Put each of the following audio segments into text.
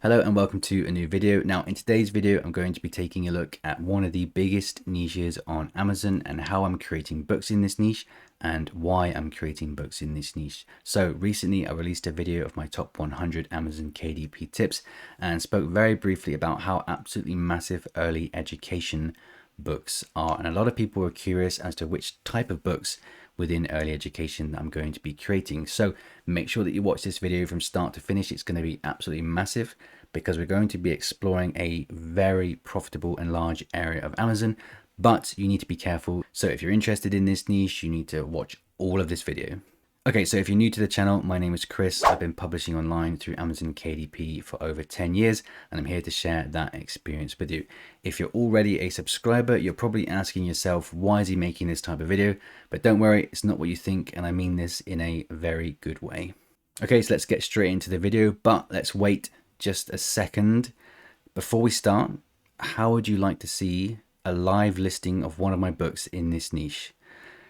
Hello and welcome to a new video. Now in today's video, I'm going to be taking a look at one of the biggest niches on Amazon and how I'm creating books in this niche and why I'm creating books in this niche. So recently I released a video of my top 100 Amazon KDP tips and spoke very briefly about how absolutely massive early education books are. And a lot of people were curious as to which type of books within early education that I'm going to be creating. So make sure that you watch this video from start to finish. It's going to be absolutely massive because we're going to be exploring a very profitable and large area of Amazon, but you need to be careful. So if you're interested in this niche, you need to watch all of this video. Okay, so if you're new to the channel, my name is Chris. I've been publishing online through Amazon KDP for over 10 years, and I'm here to share that experience with you. If you're already a subscriber, you're probably asking yourself, why is he making this type of video? But don't worry, it's not what you think, and I mean this in a very good way. Okay, so let's get straight into the video, but let's wait just a second. Before we start, how would you like to see a live listing of one of my books in this niche?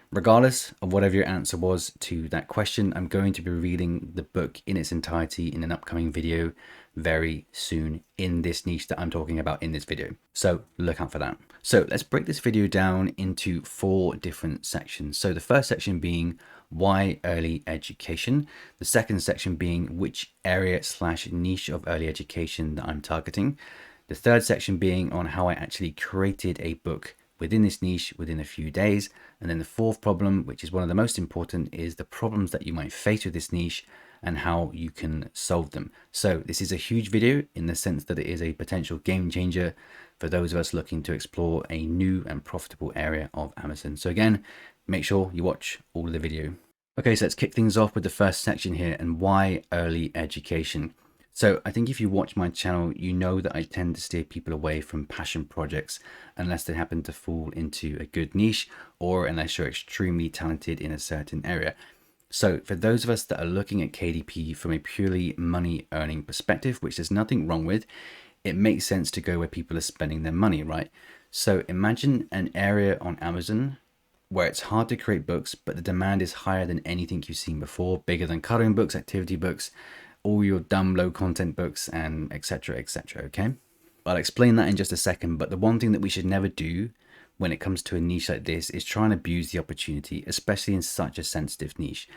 Regardless of whatever your answer was to that question, I'm going to be reading the book in its entirety in an upcoming video very soon in this niche that I'm talking about in this video. So look out for that. So let's break this video down into 4 different sections. So the first section being why early education, the second section being which area / niche of early education that I'm targeting, the third section being on how I actually created a book within this niche within a few days. And then the fourth problem, which is one of the most important, is the problems that you might face with this niche and how you can solve them. So this is a huge video in the sense that it is a potential game changer for those of us looking to explore a new and profitable area of Amazon. So again, make sure you watch all of the video. Okay, so let's kick things off with the first section here and why early education. So I think if you watch my channel, you know that I tend to steer people away from passion projects unless they happen to fall into a good niche or unless you're extremely talented in a certain area. So for those of us that are looking at KDP from a purely money earning perspective, which there's nothing wrong with, it makes sense to go where people are spending their money, right? So imagine an area on Amazon where it's hard to create books, but the demand is higher than anything you've seen before, bigger than coloring books, activity books, all your dumb low content books, and etc. Okay, I'll explain that in just a second, but the one thing that we should never do when it comes to a niche like this is try and abuse the opportunity, especially in such a sensitive niche.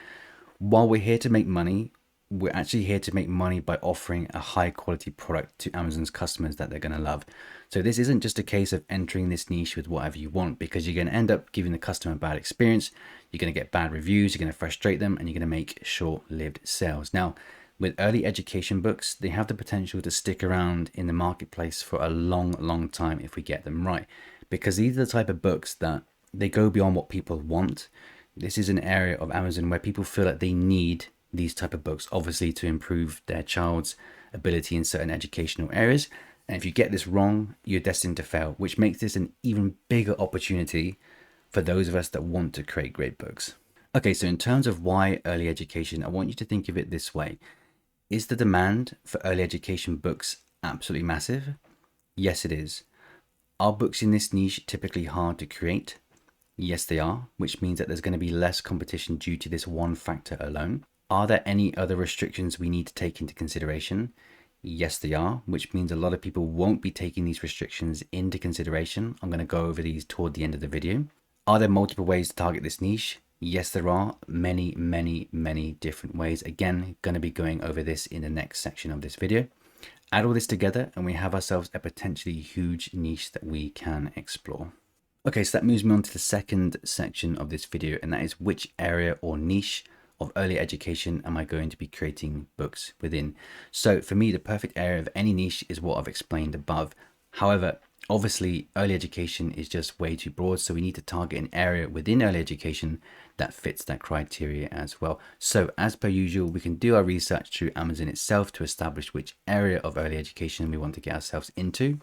While we're here to make money, we're actually here to make money by offering a high quality product to Amazon's customers that they're going to love. So this isn't just a case of entering this niche with whatever you want, because you're going to end up giving the customer a bad experience, you're going to get bad reviews, you're going to frustrate them, and you're going to make short-lived sales. Now, with early education books, they have the potential to stick around in the marketplace for a long time if we get them right, because these are the type of books that they go beyond what people want. This is an area of Amazon where people feel like they need these type of books, obviously to improve their child's ability in certain educational areas. And if you get this wrong, you're destined to fail, which makes this an even bigger opportunity for those of us that want to create great books. Okay, so in terms of why early education, I want you to think of it this way. Is the demand for early education books absolutely massive? Yes, it is. Are books in this niche typically hard to create? Yes, they are, which means that there's going to be less competition due to this one factor alone. Are there any other restrictions we need to take into consideration? Yes, they are, which means a lot of people won't be taking these restrictions into consideration. I'm going to go over these toward the end of the video. Are there multiple ways to target this niche? Yes, there are many different ways. Again, going to be going over this in the next section of this video. Add all this together and we have ourselves a potentially huge niche that we can explore. Okay, so that moves me on to the second section of this video, and that is which area or niche of early education am I going to be creating books within. So for me, the perfect area of any niche is what I've explained above. However, obviously early education is just way too broad, so we need to target an area within early education that fits that criteria as well. So as per usual, we can do our research through Amazon itself to establish which area of early education we want to get ourselves into.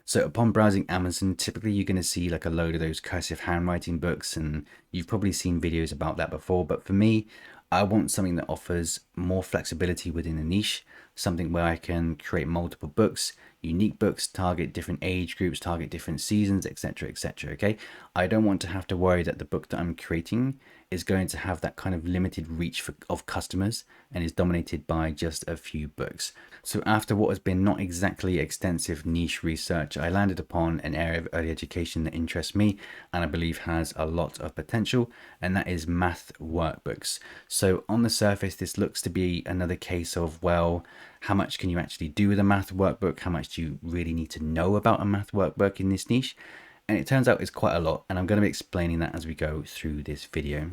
So upon browsing Amazon, typically you're going to see like a load of those cursive handwriting books, and you've probably seen videos about that before. But for me, I want something that offers more flexibility within a niche. something where I can create multiple books, unique books, target different age groups, target different seasons, etc., etc. Okay, I don't want to have to worry that the book that I'm creating is going to have that kind of limited reach of customers and is dominated by just a few books. So after what has been not exactly extensive niche research, I landed upon an area of early education that interests me and I believe has a lot of potential, and that is math workbooks. So on the surface, this looks to be another case of, well, how much can you actually do with a math workbook? How much do you really need to know about a math workbook in this niche? And it turns out it's quite a lot, and I'm going to be explaining that as we go through this video.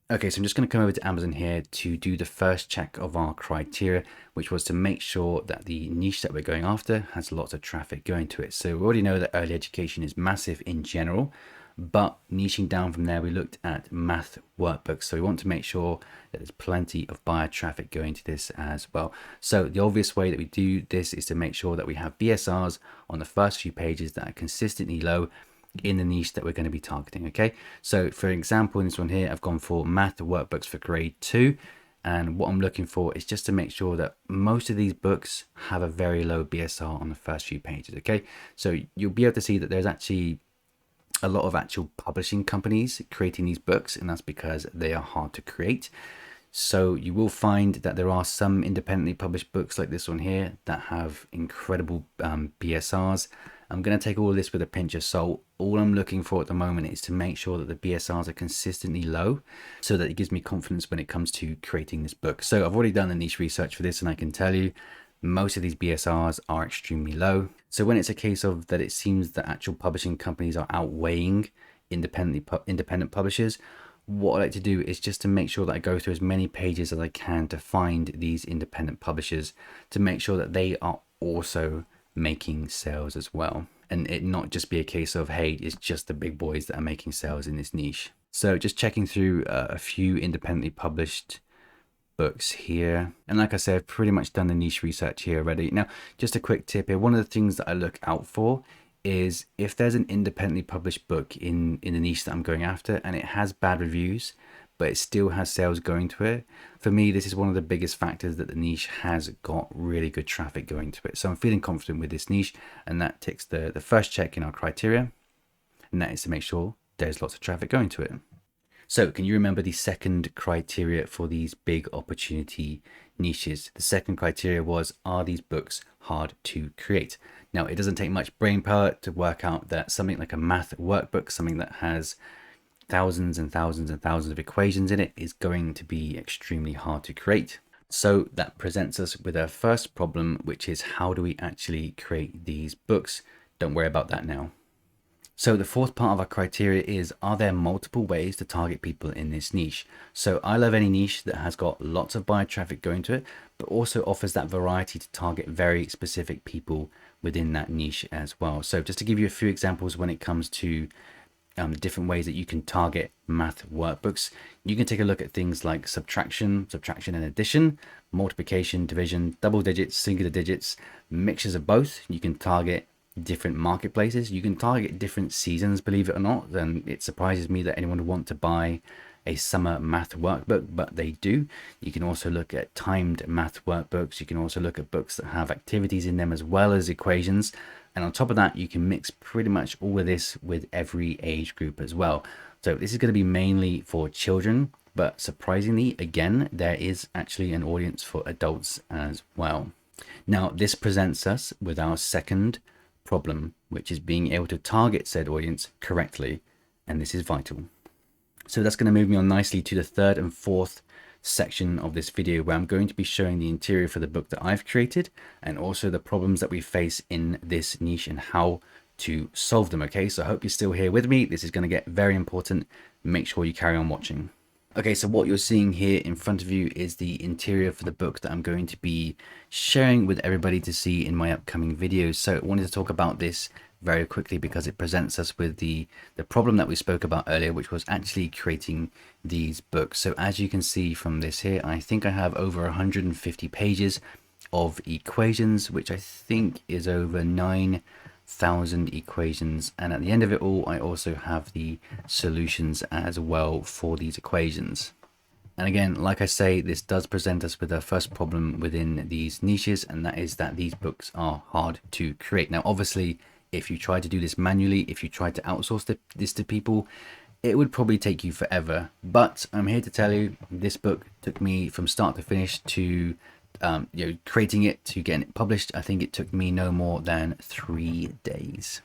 Okay, so I'm just going to come over to Amazon here to do the first check of our criteria, which was to make sure that the niche that we're going after has lots of traffic going to it. So we already know that early education is massive in general, but niching down from there, we looked at math workbooks. So we want to make sure that there's plenty of buyer traffic going to this as well. So the obvious way that we do this is to make sure that we have BSRs on the first few pages that are consistently low in the niche that we're going to be targeting. Okay, so for example, in this one here, I've gone for math workbooks for grade 2. And what I'm looking for is just to make sure that most of these books have a very low BSR on the first few pages. Okay, so you'll be able to see that there's actually a lot of actual publishing companies creating these books, and that's because they are hard to create. So you will find that there are some independently published books like this one here that have incredible BSRs. I'm going to take all of this with a pinch of salt. All I'm looking for at the moment is to make sure that the BSRs are consistently low so that it gives me confidence when it comes to creating this book. So I've already done the niche research for this, and I can tell you most of these BSRs are extremely low. So when it's a case of that it seems that actual publishing companies are outweighing independent publishers, what I like to do is just to make sure that I go through as many pages as I can to find these independent publishers to make sure that they are also making sales as well, and it not just be a case of, hey, it's just the big boys that are making sales in this niche. So just checking through a few independently published books here, and like I said, I've pretty much done the niche research here already. Now, just a quick tip here, one of the things that I look out for is if there's an independently published book in the niche that I'm going after and it has bad reviews but it still has sales going to it, for me this is one of the biggest factors that the niche has got really good traffic going to it. So I'm feeling confident with this niche, and that ticks the first check in our criteria, and that is to make sure there's lots of traffic going to it. So can you remember the second criteria for these big opportunity niches? The second criteria was, are these books hard to create? Now, it doesn't take much brain power to work out that something like a math workbook, something that has thousands and thousands and thousands of equations in it, is going to be extremely hard to create. So that presents us with our first problem, which is how do we actually create these books? Don't worry about that now. So the fourth part of our criteria is, are there multiple ways to target people in this niche? So I love any niche that has got lots of buyer traffic going to it, but also offers that variety to target very specific people within that niche as well. So just to give you a few examples when it comes to different ways that you can target math workbooks, you can take a look at things like subtraction and addition, multiplication, division, double digits, singular digits, mixtures of both. You can target different marketplaces, you can target different seasons, believe it or not. Then it surprises me that anyone would want to buy a summer math workbook, but they do. You can also look at timed math workbooks. You can also look at books that have activities in them as well as equations, and on top of that you can mix pretty much all of this with every age group as well. So this is going to be mainly for children, but surprisingly, again, there is actually an audience for adults as well. Now this presents us with our second problem, which is being able to target said audience correctly, and this is vital. So that's going to move me on nicely to the third and fourth section of this video, where I'm going to be showing the interior for the book that I've created and also the problems that we face in this niche and how to solve them. Okay, so I hope you're still here with me. This is going to get very important. Make sure you carry on watching. Okay, so what you're seeing here in front of you is the interior for the book that I'm going to be sharing with everybody to see in my upcoming videos. So I wanted to talk about this very quickly because it presents us with the problem that we spoke about earlier, which was actually creating these books. So as you can see from this here, I think I have over 150 pages of equations, which I think is over 9,000 equations, and at the end of it all I also have the solutions as well for these equations. And again, like I say, this does present us with a first problem within these niches, and that is that these books are hard to create. Now, obviously, if you try to do this manually, if you try to outsource this to people, it would probably take you forever. But I'm here to tell you, this book took me from start to finish to creating it to getting it published. I think it took me no more than 3 days.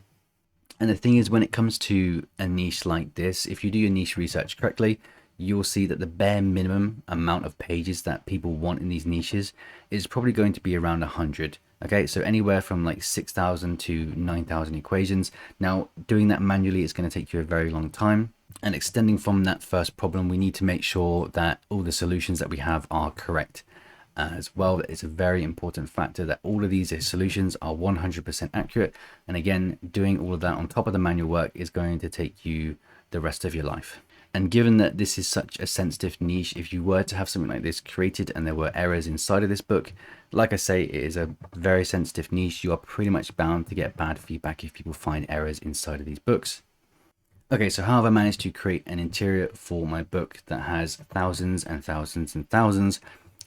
And the thing is, when it comes to a niche like this, if you do your niche research correctly, you'll see that the bare minimum amount of pages that people want in these niches is probably going to be around 100. Okay, so anywhere from like 6,000 to 9,000 equations. Now, doing that manually is going to take you a very long time. And extending from that first problem, we need to make sure that all the solutions that we have are correct as well. It's a very important factor that all of these solutions are 100% accurate. And again, doing all of that on top of the manual work is going to take you the rest of your life. And given that this is such a sensitive niche, if you were to have something like this created and there were errors inside of this book, like I say, it is a very sensitive niche. You are pretty much bound to get bad feedback if people find errors inside of these books. Okay, so how have I managed to create an interior for my book that has thousands and thousands and thousands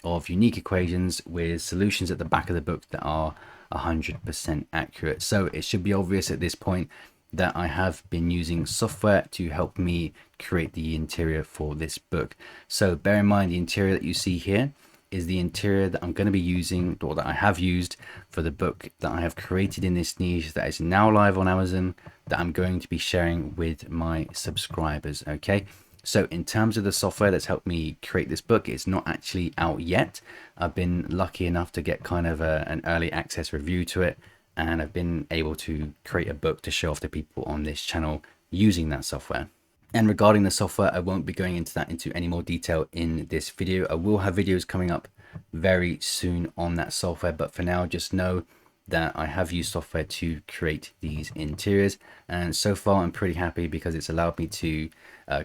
of unique equations with solutions at the back of the book that are 100% accurate? So it should be obvious at this point that I have been using software to help me create the interior for this book. So bear in mind, the interior that you see here is the interior that I'm going to be using, or that I have used, for the book that I have created in this niche that is now live on Amazon, that I'm going to be sharing with my subscribers. Okay, so in terms of the software that's helped me create this book, it's not actually out yet. I've been lucky enough to get kind of an early access review to it, and I've been able to create a book to show off to people on this channel using that software. And regarding the software, I won't be going into any more detail in this video. I will have videos coming up very soon on that software, but for now, just know that I have used software to create these interiors, and so far I'm pretty happy because it's allowed me to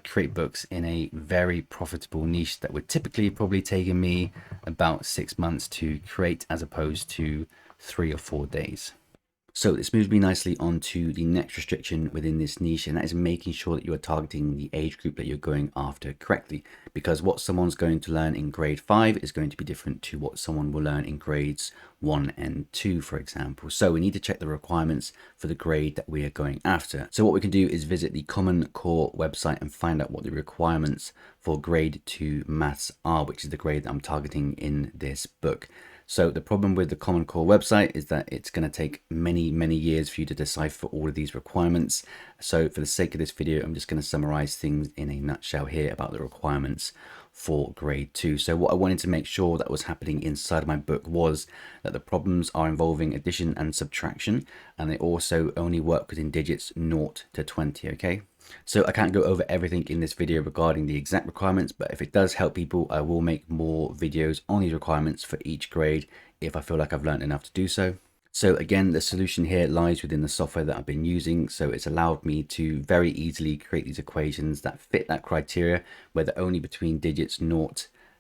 create books in a very profitable niche that would typically probably taken me about 6 months to create, as opposed to 3 or 4 days. So this moves me nicely on to the next restriction within this niche, and that is making sure that you are targeting the age group that you're going after correctly, because what someone's going to learn in grade 5 is going to be different to what someone will learn in grades 1 and 2, for example. So we need to check the requirements for the grade that we are going after. So what we can do is visit the Common Core website and find out what the requirements for grade 2 maths are, which is the grade that I'm targeting in this book. So the problem with the Common Core website is that it's going to take many years for you to decipher all of these requirements. So for the sake of this video, I'm just going to summarize things in a nutshell here about the requirements for grade 2. So what I wanted to make sure that was happening inside of my book was that the problems are involving addition and subtraction, and they also only work within digits 0 to 20, okay? So I can't go over everything in this video regarding the exact requirements, but if it does help people, I will make more videos on these requirements for each grade if I feel like I've learned enough to do so. So again, the solution here lies within the software that I've been using. So it's allowed me to very easily create these equations that fit that criteria, where they're only between digits 0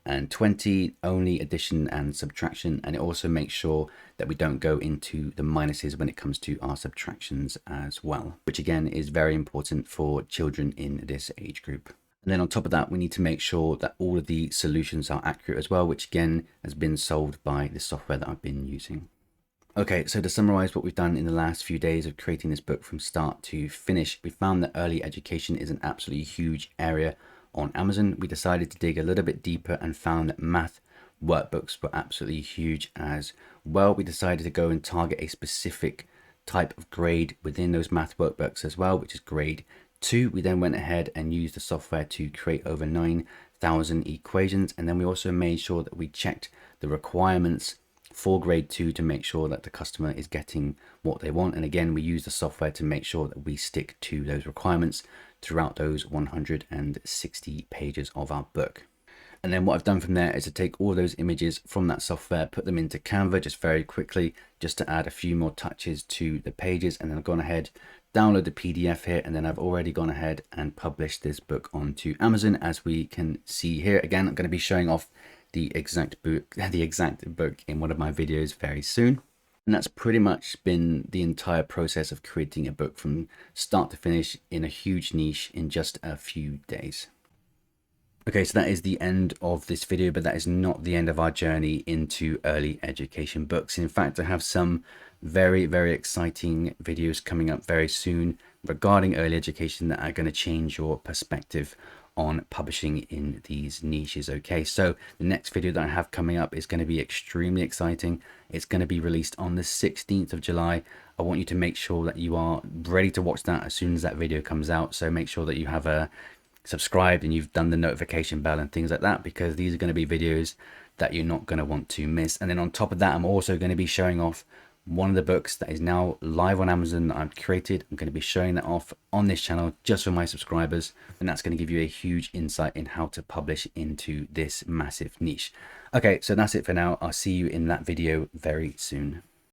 and 20, only addition and subtraction. And it also makes sure that we don't go into the minuses when it comes to our subtractions as well, which again is very important for children in this age group. And then on top of that, we need to make sure that all of the solutions are accurate as well, which again has been solved by the software that I've been using. Okay, so to summarize what we've done in the last few days of creating this book from start to finish, we found that early education is an absolutely huge area on Amazon. We decided to dig a little bit deeper and found that math workbooks were absolutely huge as well. We decided to go and target a specific type of grade within those math workbooks as well, which is grade 2. We then went ahead and used the software to create over 9,000 equations, and then we also made sure that we checked the requirements for grade 2 to make sure that the customer is getting what they want. And again, we use the software to make sure that we stick to those requirements throughout those 160 pages of our book. And then what I've done from there is to take all those images from that software, put them into Canva just very quickly, just to add a few more touches to the pages. And then I've gone ahead, download the PDF here, and then I've already gone ahead and published this book onto Amazon. As we can see here, again, I'm going to be showing off the exact book in one of my videos very soon. And that's pretty much been the entire process of creating a book from start to finish in a huge niche in just a few days. Okay, so that is the end of this video, but that is not the end of our journey into early education books. In fact, I have some very, very exciting videos coming up very soon regarding early education that are going to change your perspective on publishing in these niches. Okay, so the next video that I have coming up is going to be extremely exciting. It's going to be released on the 16th of July. I want you to make sure that you are ready to watch that as soon as that video comes out. So make sure that you have a subscribed and you've done the notification bell and things like that, because these are going to be videos that you're not going to want to miss. And then on top of that, I'm also going to be showing off one of the books that is now live on Amazon that I've created. I'm going to be showing that off on this channel just for my subscribers, and that's going to give you a huge insight in how to publish into this massive niche. Okay, so that's it for now. I'll see you in that video very soon.